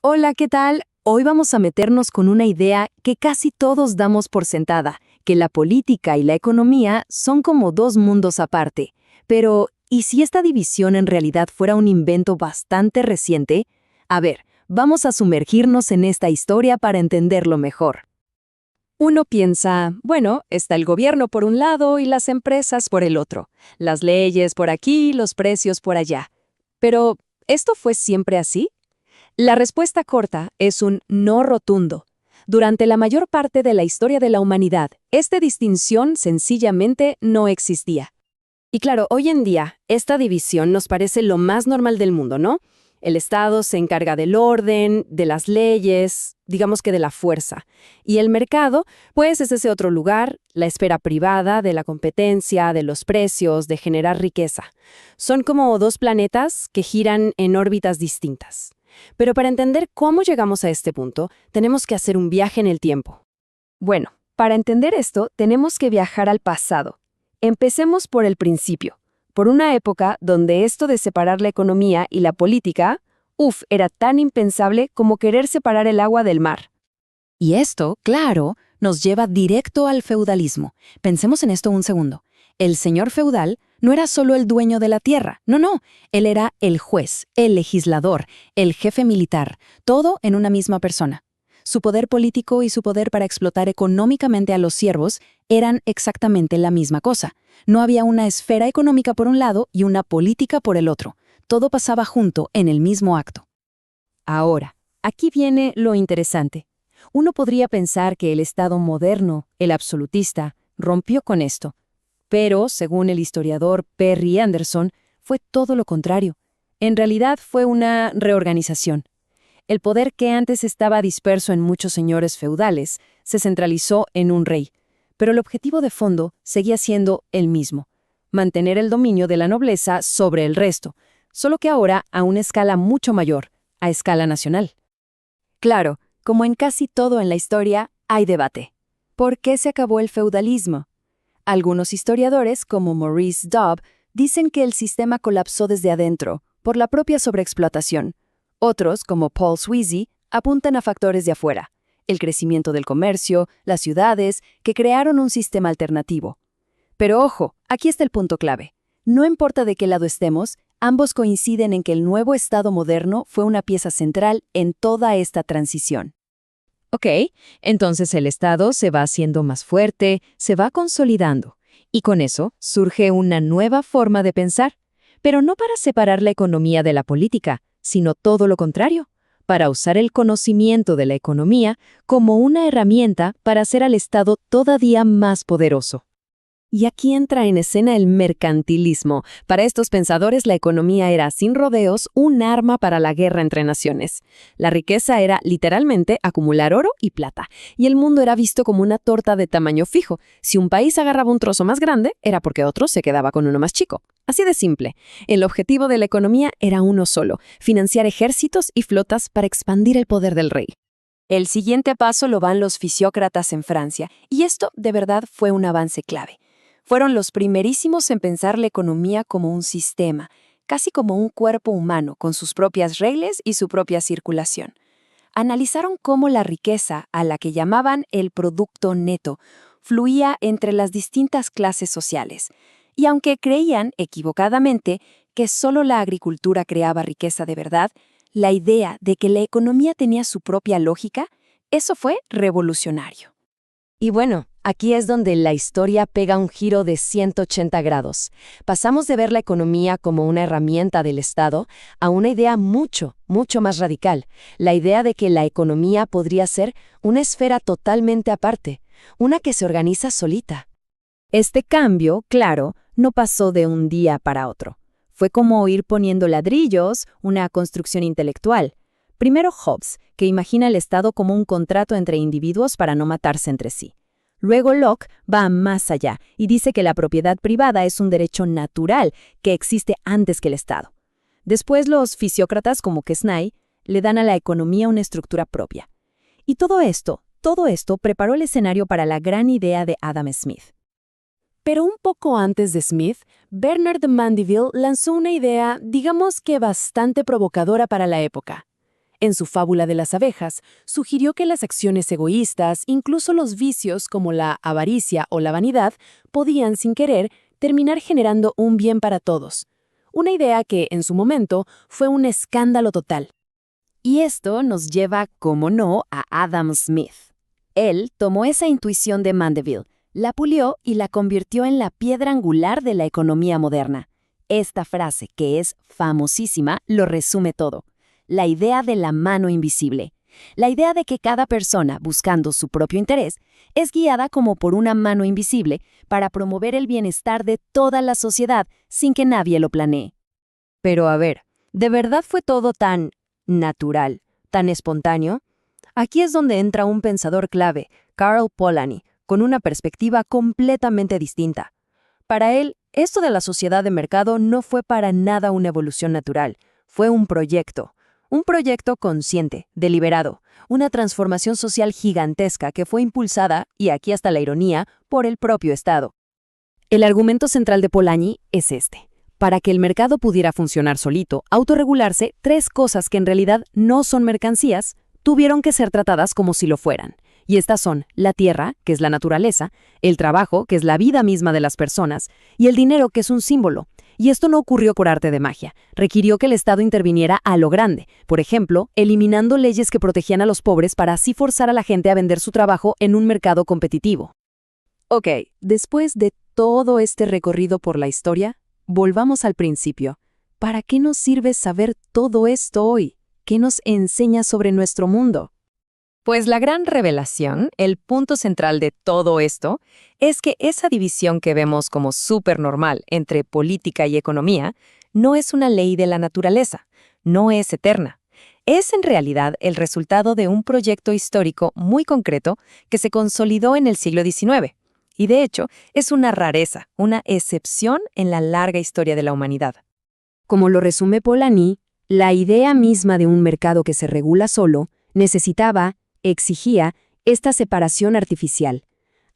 Hola, ¿qué tal? Hoy vamos a meternos con una idea que casi todos damos por sentada, que la política y la economía son como dos mundos aparte. Pero, ¿y si esta división en realidad fuera un invento bastante reciente? A ver, vamos a sumergirnos en esta historia para entenderlo mejor. Uno piensa, bueno, está el gobierno por un lado y las empresas por el otro, las leyes por aquí, los precios por allá. Pero, ¿esto fue siempre así? La respuesta corta es un no rotundo. Durante la mayor parte de la historia de la humanidad, esta distinción sencillamente no existía. Y claro, hoy en día, esta división nos parece lo más normal del mundo, ¿no? El Estado se encarga del orden, de las leyes, digamos que de la fuerza. Y el mercado, pues es ese otro lugar, la esfera privada, de la competencia, de los precios, de generar riqueza. Son como dos planetas que giran en órbitas distintas. Pero para entender cómo llegamos a este punto, tenemos que hacer un viaje en el tiempo. Bueno, para entender esto, tenemos que viajar al pasado. Empecemos por el principio, por una época donde esto de separar la economía y la política, era tan impensable como querer separar el agua del mar. Y esto, claro, nos lleva directo al feudalismo. Pensemos en esto un segundo. El señor feudal no era solo el dueño de la tierra, no, él era el juez, el legislador, el jefe militar, todo en una misma persona. Su poder político y su poder para explotar económicamente a los siervos eran exactamente la misma cosa. No había una esfera económica por un lado y una política por el otro. Todo pasaba junto en el mismo acto. Ahora, aquí viene lo interesante. Uno podría pensar que el Estado moderno, el absolutista, rompió con esto. Pero, según el historiador Perry Anderson, fue todo lo contrario. En realidad fue una reorganización. El poder que antes estaba disperso en muchos señores feudales se centralizó en un rey, pero el objetivo de fondo seguía siendo el mismo: mantener el dominio de la nobleza sobre el resto, solo que ahora a una escala mucho mayor, a escala nacional. Claro, como en casi todo en la historia, hay debate. ¿Por qué se acabó el feudalismo? Algunos historiadores, como Maurice Dobb, dicen que el sistema colapsó desde adentro, por la propia sobreexplotación. Otros, como Paul Sweezy, apuntan a factores de afuera: el crecimiento del comercio, las ciudades, que crearon un sistema alternativo. Pero ojo, aquí está el punto clave. No importa de qué lado estemos, ambos coinciden en que el nuevo Estado moderno fue una pieza central en toda esta transición. Ok, entonces el Estado se va haciendo más fuerte, se va consolidando, y con eso surge una nueva forma de pensar, pero no para separar la economía de la política, sino todo lo contrario, para usar el conocimiento de la economía como una herramienta para hacer al Estado todavía más poderoso. Y aquí entra en escena el mercantilismo. Para estos pensadores, la economía era, sin rodeos, un arma para la guerra entre naciones. La riqueza era, literalmente, acumular oro y plata, y el mundo era visto como una torta de tamaño fijo. Si un país agarraba un trozo más grande, era porque otro se quedaba con uno más chico. Así de simple. El objetivo de la economía era uno solo: financiar ejércitos y flotas para expandir el poder del rey. El siguiente paso lo van los fisiócratas en Francia, y esto, de verdad, fue un avance clave. Fueron los primerísimos en pensar la economía como un sistema, casi como un cuerpo humano, con sus propias reglas y su propia circulación. Analizaron cómo la riqueza, a la que llamaban el producto neto, fluía entre las distintas clases sociales. Y aunque creían, equivocadamente, que solo la agricultura creaba riqueza de verdad, la idea de que la economía tenía su propia lógica, eso fue revolucionario. Y bueno, aquí es donde la historia pega un giro de 180 grados. Pasamos de ver la economía como una herramienta del Estado a una idea mucho más radical: la idea de que la economía podría ser una esfera totalmente aparte, una que se organiza solita. Este cambio, claro, no pasó de un día para otro. Fue como ir poniendo ladrillos, una construcción intelectual. Primero Hobbes, que imagina el Estado como un contrato entre individuos para no matarse entre sí. Luego Locke va más allá y dice que la propiedad privada es un derecho natural que existe antes que el Estado. Después los fisiócratas como Quesnay le dan a la economía una estructura propia. Y todo esto preparó el escenario para la gran idea de Adam Smith. Pero un poco antes de Smith, Bernard de Mandeville lanzó una idea, digamos que bastante provocadora para la época: En su fábula de las abejas, sugirió que las acciones egoístas, incluso los vicios como la avaricia o la vanidad, podían, sin querer, terminar generando un bien para todos. Una idea que, en su momento, fue un escándalo total. Y esto nos lleva, como no, a Adam Smith. Él tomó esa intuición de Mandeville, la pulió y la convirtió en la piedra angular de la economía moderna. Esta frase, que es famosísima, lo resume todo. La idea de la mano invisible. La idea de que cada persona, buscando su propio interés, es guiada como por una mano invisible para promover el bienestar de toda la sociedad sin que nadie lo planee. Pero a ver, ¿de verdad fue todo tan natural, tan espontáneo? Aquí es donde entra un pensador clave, Karl Polanyi, con una perspectiva completamente distinta. Para él, esto de la sociedad de mercado no fue para nada una evolución natural, fue un proyecto consciente, deliberado, una transformación social gigantesca que fue impulsada, y aquí hasta la ironía, por el propio Estado. El argumento central de Polanyi es este. Para que el mercado pudiera funcionar solito, autorregularse, tres cosas que en realidad no son mercancías, tuvieron que ser tratadas como si lo fueran. Y estas son la tierra, que es la naturaleza, el trabajo, que es la vida misma de las personas, y el dinero, que es un símbolo. Y esto no ocurrió por arte de magia. Requirió que el Estado interviniera a lo grande, por ejemplo, eliminando leyes que protegían a los pobres para así forzar a la gente a vender su trabajo en un mercado competitivo. Ok, después de todo este recorrido por la historia, volvamos al principio. ¿Para qué nos sirve saber todo esto hoy? ¿Qué nos enseña sobre nuestro mundo? Pues la gran revelación, el punto central de todo esto, es que esa división que vemos como súper normal entre política y economía no es una ley de la naturaleza, no es eterna. Es en realidad el resultado de un proyecto histórico muy concreto que se consolidó en el siglo XIX. Y de hecho, es una rareza, una excepción en la larga historia de la humanidad. Como lo resume Polanyi, la idea misma de un mercado que se regula solo exigía esta separación artificial.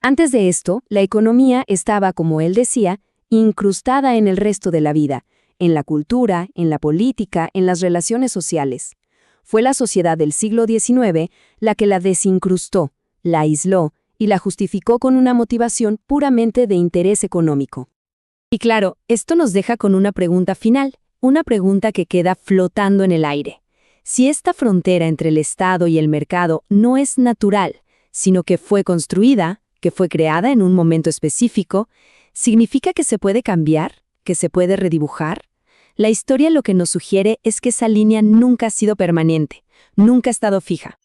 Antes de esto, la economía estaba, como él decía, incrustada en el resto de la vida, en la cultura, en la política, en las relaciones sociales. Fue la sociedad del siglo XIX la que la desincrustó, la aisló y la justificó con una motivación puramente de interés económico. Y claro, esto nos deja con una pregunta final, una pregunta que queda flotando en el aire. Si esta frontera entre el Estado y el mercado no es natural, sino que fue construida, que fue creada en un momento específico, ¿significa que se puede cambiar? ¿Que se puede redibujar? La historia lo que nos sugiere es que esa línea nunca ha sido permanente, nunca ha estado fija.